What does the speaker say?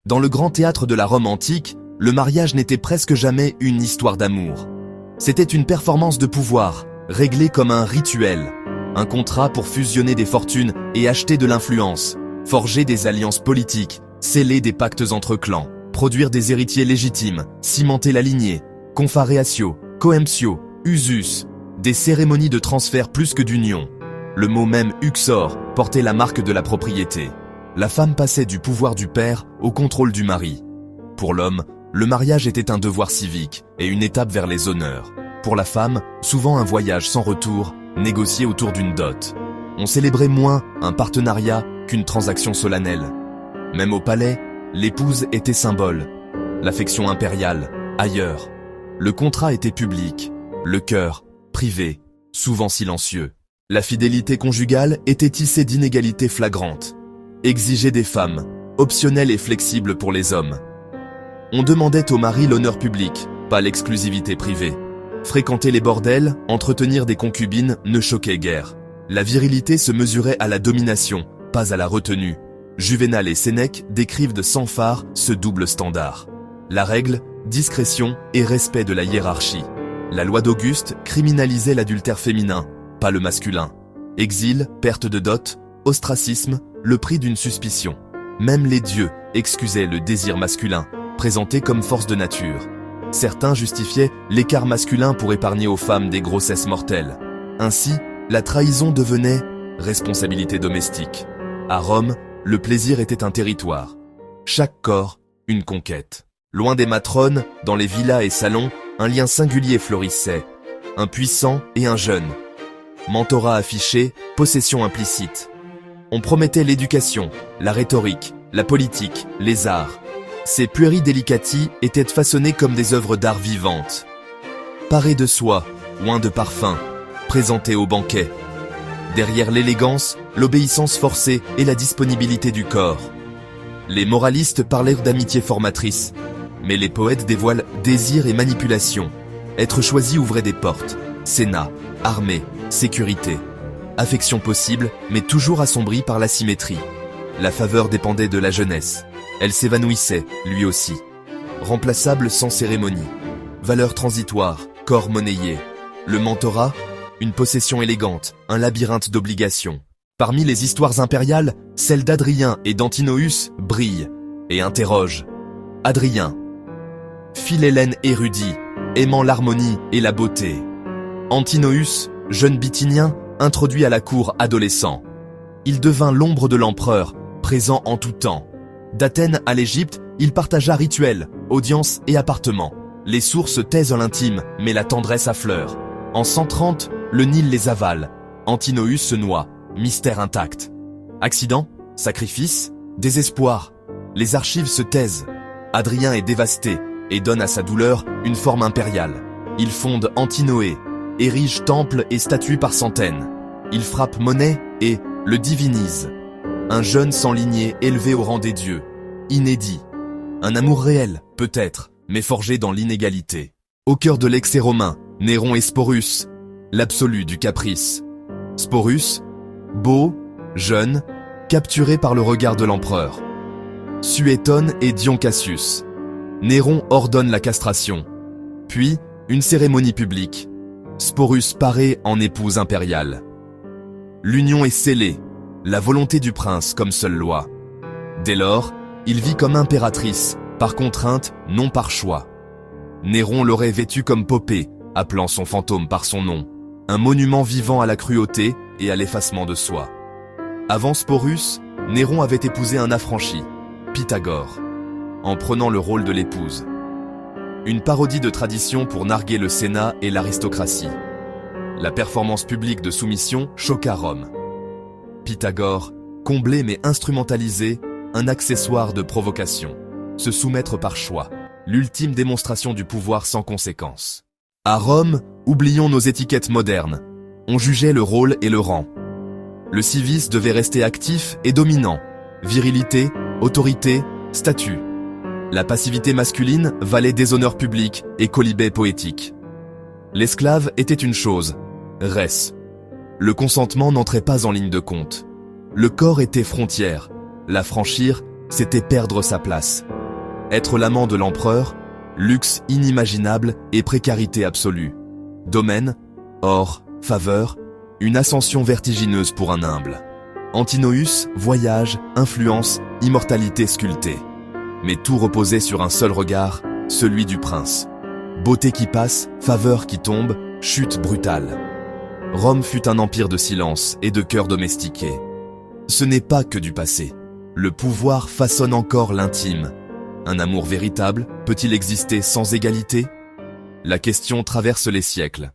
Dans le grand théâtre de la Rome antique, le mariage n'était presque jamais une histoire d'amour. C'était une performance de pouvoir, réglée comme un rituel, un contrat pour fusionner des fortunes et acheter de l'influence, forger des alliances politiques, sceller des pactes entre clans, produire des héritiers légitimes, cimenter la lignée, confareatio, coemptio, usus, des cérémonies de transfert plus que d'union. Le mot même uxor portait la marque de la propriété. La femme passait du pouvoir du père au contrôle du mari. Pour l'homme, le mariage était un devoir civique et une étape vers les honneurs. Pour la femme, souvent un voyage sans retour, négocié autour d'une dot. On célébrait moins un partenariat qu'une transaction solennelle. Même au palais, l'épouse était symbole. L'affection impériale, ailleurs. Le contrat était public, le cœur, privé, souvent silencieux. La fidélité conjugale était tissée d'inégalités flagrantes. Exigée des femmes, optionnelle et flexible pour les hommes. On demandait au mari l'honneur public, pas l'exclusivité privée. Fréquenter les bordels, entretenir des concubines ne choquait guère. La virilité se mesurait à la domination, pas à la retenue. Juvénal et Sénèque décrivent de sans phare ce double standard. La règle, discrétion et respect de la hiérarchie. La loi d'Auguste criminalisait l'adultère féminin, pas le masculin. Exil, perte de dot, ostracisme, le prix d'une suspicion. Même les dieux excusaient le désir masculin, présenté comme force de nature. Certains justifiaient l'écart masculin pour épargner aux femmes des grossesses mortelles. Ainsi, la trahison devenait responsabilité domestique. À Rome, le plaisir était un territoire. Chaque corps, une conquête. Loin des matrones, dans les villas et salons, un lien singulier florissait. Un puissant et un jeune. Mentorat affiché, possession implicite. On promettait l'éducation, la rhétorique, la politique, les arts. Ces pueri delicati étaient façonnés comme des œuvres d'art vivantes. Parés de soie, oint de parfum, présentés au banquet. Derrière l'élégance, l'obéissance forcée et la disponibilité du corps. Les moralistes parlèrent d'amitié formatrice, mais les poètes dévoilent désir et manipulation. Être choisi ouvrait des portes. Sénat, armée, sécurité. Affection possible, mais toujours assombrie par l'asymétrie. La faveur dépendait de la jeunesse. Elle s'évanouissait, lui aussi. Remplaçable sans cérémonie. Valeur transitoire, corps monnayé. Le mentorat, une possession élégante, un labyrinthe d'obligations. Parmi les histoires impériales, celle d'Adrien et d'Antinoüs brille et interroge. Adrien, philhellène érudit, aimant l'harmonie et la beauté. Antinoüs, jeune Bithynien, introduit à la cour adolescent. Il devint l'ombre de l'empereur, présent en tout temps. D'Athènes à l'Égypte, il partagea rituels, audiences et appartements. Les sources taisent l'intime, mais la tendresse affleure. En 130, le Nil les avale. Antinoüs se noie, mystère intact. Accident, sacrifice, désespoir. Les archives se taisent. Adrien est dévasté et donne à sa douleur une forme impériale. Il fonde Antinoé, érige temples et statues par centaines. Il frappe monnaie et le divinise. Un jeune sans lignée élevé au rang des dieux. Inédit. Un amour réel, peut-être, mais forgé dans l'inégalité. Au cœur de l'excès romain, Néron et Sporus, l'absolu du caprice. Sporus, beau, jeune, capturé par le regard de l'empereur. Suétone et Dion Cassius. Néron ordonne la castration. Puis, une cérémonie publique. Sporus paraît en épouse impériale. L'union est scellée, la volonté du prince comme seule loi. Dès lors, il vit comme impératrice, par contrainte, non par choix. Néron l'aurait vêtue comme Popée, appelant son fantôme par son nom, un monument vivant à la cruauté et à l'effacement de soi. Avant Sporus, Néron avait épousé un affranchi, Pythagore, en prenant le rôle de l'épouse. Une parodie de tradition pour narguer le Sénat et l'aristocratie. La performance publique de soumission choqua Rome. Pythagore, comblé mais instrumentalisé, un accessoire de provocation. Se soumettre par choix, l'ultime démonstration du pouvoir sans conséquence. À Rome, oublions nos étiquettes modernes. On jugeait le rôle et le rang. Le civis devait rester actif et dominant. Virilité, autorité, statut. La passivité masculine valait déshonneur public et quolibet poétique. L'esclave était une chose, res. Le consentement n'entrait pas en ligne de compte. Le corps était frontière. La franchir, c'était perdre sa place. Être l'amant de l'empereur, luxe inimaginable et précarité absolue. Domaine, or, faveur, une ascension vertigineuse pour un humble. Antinoüs, voyage, influence, immortalité sculptée. Mais tout reposait sur un seul regard, celui du prince. Beauté qui passe, faveur qui tombe, chute brutale. Rome fut un empire de silence et de cœurs domestiqués. Ce n'est pas que du passé. Le pouvoir façonne encore l'intime. Un amour véritable peut-il exister sans égalité? La question traverse les siècles.